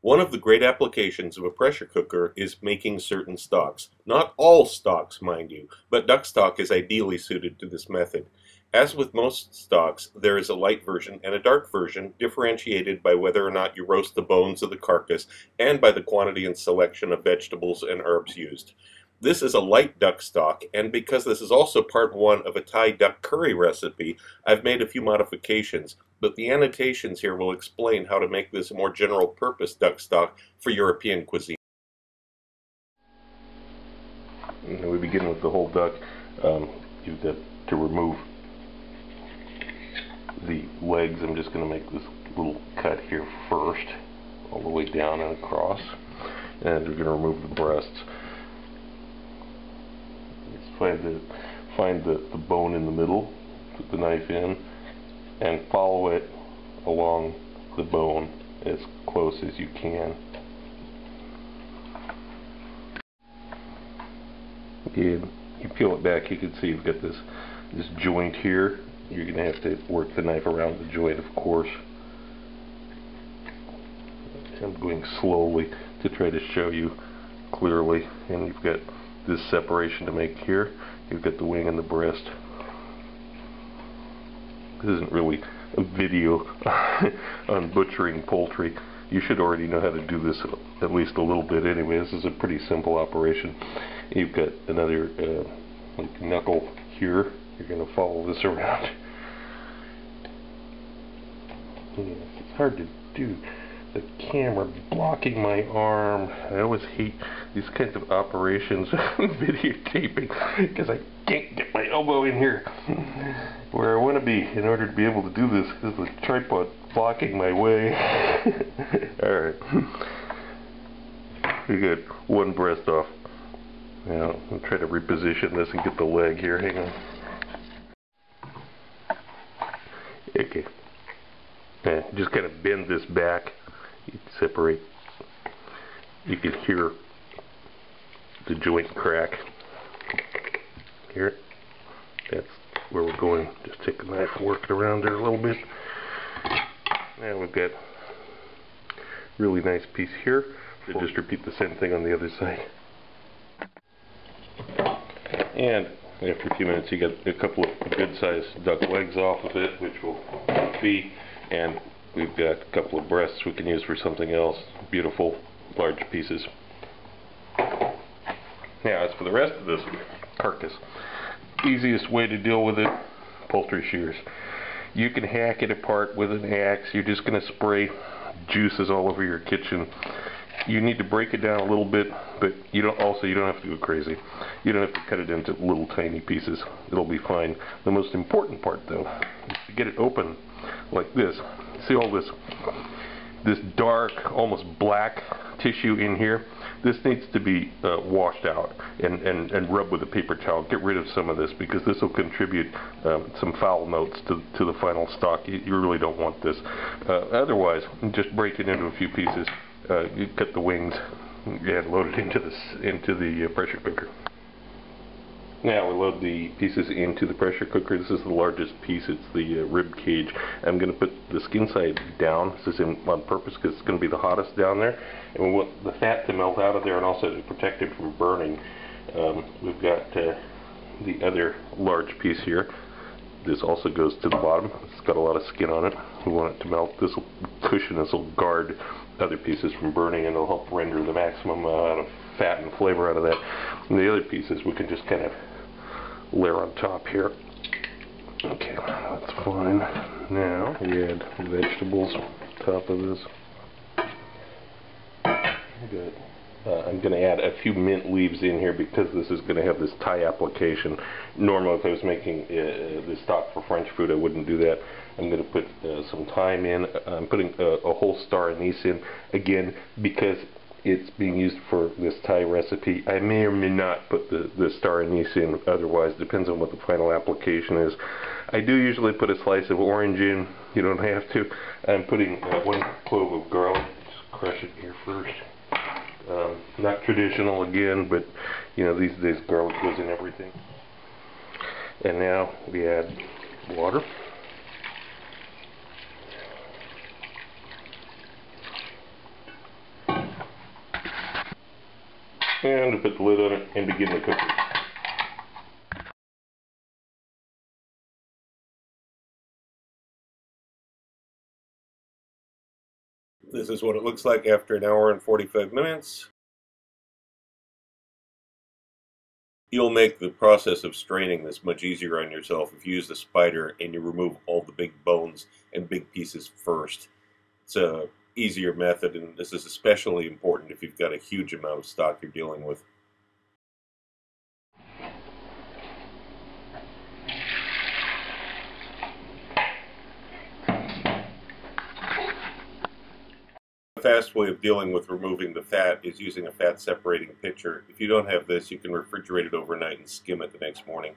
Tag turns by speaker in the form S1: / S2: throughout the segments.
S1: One of the great applications of a pressure cooker is making certain stocks. Not all stocks, mind you, but duck stock is ideally suited to this method. As with most stocks, there is a light version and a dark version, differentiated by whether or not you roast the bones of the carcass and by the quantity and selection of vegetables and herbs used. This is a light duck stock, and because this is also part one of a Thai duck curry recipe, I've made a few modifications, but the annotations here will explain how to make this a more general purpose duck stock for European cuisine. We begin with the whole duck. You've got to remove the legs. I'm just going to make this little cut here first, all the way down and across, and we're going to remove the breasts. Find the bone in the middle, put the knife in, and follow it along the bone as close as you can. And you peel it back, you can see you've got this joint here. You're going to have to work the knife around the joint, of course. I'm going slowly to try to show you clearly. And you've got this separation to make here. You've got the wing and the breast. This isn't really a video on butchering poultry. You should already know how to do this at least a little bit anyway. This is a pretty simple operation. You've got another like knuckle here. You're going to follow this around. Yeah, it's hard to do. The camera blocking my arm. I always hate these kinds of operations videotaping because I can't get my elbow in here where I want to be in order to be able to do this because the tripod blocking my way. Alright. We got one breast off. Now I'll try to reposition this and get the leg here. Hang on. Okay. Just kind of bend this back. You separate. You can hear the joint crack. Hear it? That's where we're going. Just take the knife and work it around there a little bit. Now we've got a really nice piece here. So just repeat the same thing on the other side. And after a few minutes you get a couple of good sized duck legs off of it, which will be, and we've got a couple of breasts we can use for something else. Beautiful, large pieces. Now, as for the rest of this carcass, easiest way to deal with it, poultry shears. You can hack it apart with an axe. You're just going to spray juices all over your kitchen. You need to break it down a little bit, but you don't have to go crazy. You don't have to cut it into little tiny pieces. It'll be fine. The most important part, though, is to get it open like this. See all this dark, almost black tissue in here? This needs to be washed out and rubbed with a paper towel. Get rid of some of this because this will contribute some foul notes to the final stock. You really don't want this. Otherwise, just break it into a few pieces. You cut the wings and load it into the pressure cooker. Now we load the pieces into the pressure cooker. This is the largest piece. It's the rib cage. I'm going to put the skin side down. This is on purpose because it's going to be the hottest down there. And we want the fat to melt out of there and also to protect it from burning. We've got the other large piece here. This also goes to the bottom. It's got a lot of skin on it. We want it to melt. This will cushion, this will guard other pieces from burning, and it'll help render the maximum amount of fat and flavor out of that. And the other pieces we can just kind of layer on top here. Okay, that's fine. Now we add vegetables on top of this. Good. I'm going to add a few mint leaves in here because this is going to have this Thai application. Normally if I was making this stock for French food I wouldn't do that. I'm going to put some thyme in. I'm putting a whole star anise in, again, because it's being used for this Thai recipe. I may or may not put the star anise in, otherwise depends on what the final application is. I do usually put a slice of orange in. You don't have to. I'm putting one clove of garlic. Just crush it here first. Not traditional again, but you know, these days garlic goes in everything. And now we add water. And put the lid on it and begin the cooking. This is what it looks like after an hour and 45 minutes. You'll make the process of straining this much easier on yourself if you use the spider and you remove all the big bones and big pieces first. It's a easier method, and this is especially important if you've got a huge amount of stock you're dealing with. A fast way of dealing with removing the fat is using a fat separating pitcher. If you don't have this, you can refrigerate it overnight and skim it the next morning.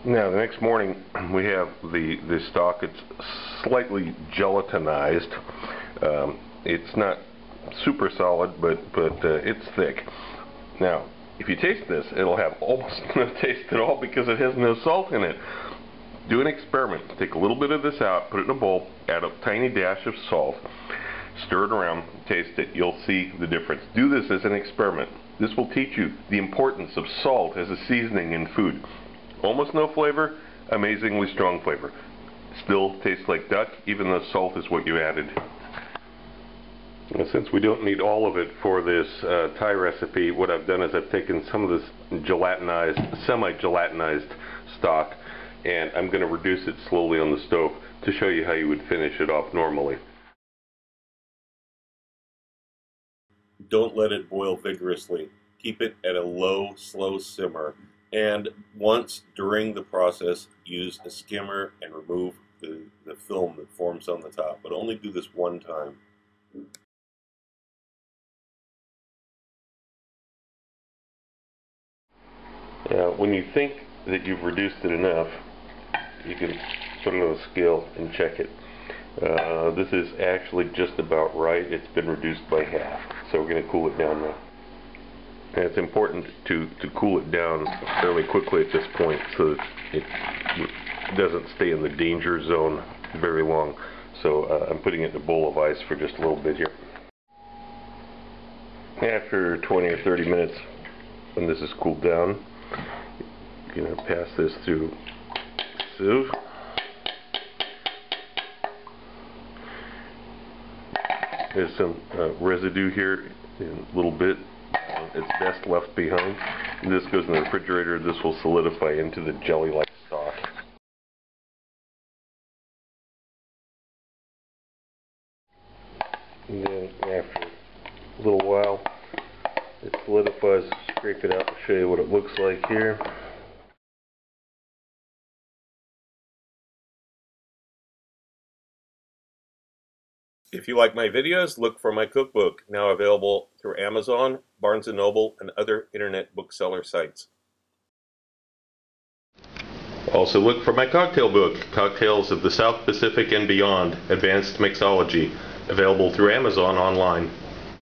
S1: Now the next morning we have the stock. It's slightly gelatinized. It's not super solid, but it's thick. Now if you taste this, it'll have almost no taste at all because it has no salt in it. Do an experiment. Take a little bit of this out, put it in a bowl, add a tiny dash of salt, stir it around, taste it. You'll see the difference. Do this as an experiment. This will teach you the importance of salt as a seasoning in food. Almost no flavor, amazingly strong flavor. Still tastes like duck, even though salt is what you added. Now, since we don't need all of it for this Thai recipe, what I've done is I've taken some of this gelatinized, semi-gelatinized stock, and I'm going to reduce it slowly on the stove to show you how you would finish it off normally. Don't let it boil vigorously. Keep it at a low, slow simmer. And once during the process, use a skimmer and remove the film that forms on the top. But only do this one time. Now, when you think that you've reduced it enough, you can put it on a scale and check it. This is actually just about right. It's been reduced by half. So we're going to cool it down now. And it's important to cool it down fairly quickly at this point so that it doesn't stay in the danger zone very long. So I'm putting it in a bowl of ice for just a little bit here. After 20 or 30 minutes, when this is cooled down, you're going to pass this through a sieve. There's some residue here in a little bit. It's best left behind. This goes in the refrigerator. This will solidify into the jelly-like stock. And then after a little while, it solidifies. Scrape it out and show you what it looks like here. If you like my videos, look for my cookbook, now available through Amazon, Barnes & Noble, and other internet bookseller sites. Also look for my cocktail book, Cocktails of the South Pacific and Beyond, Advanced Mixology, available through Amazon online.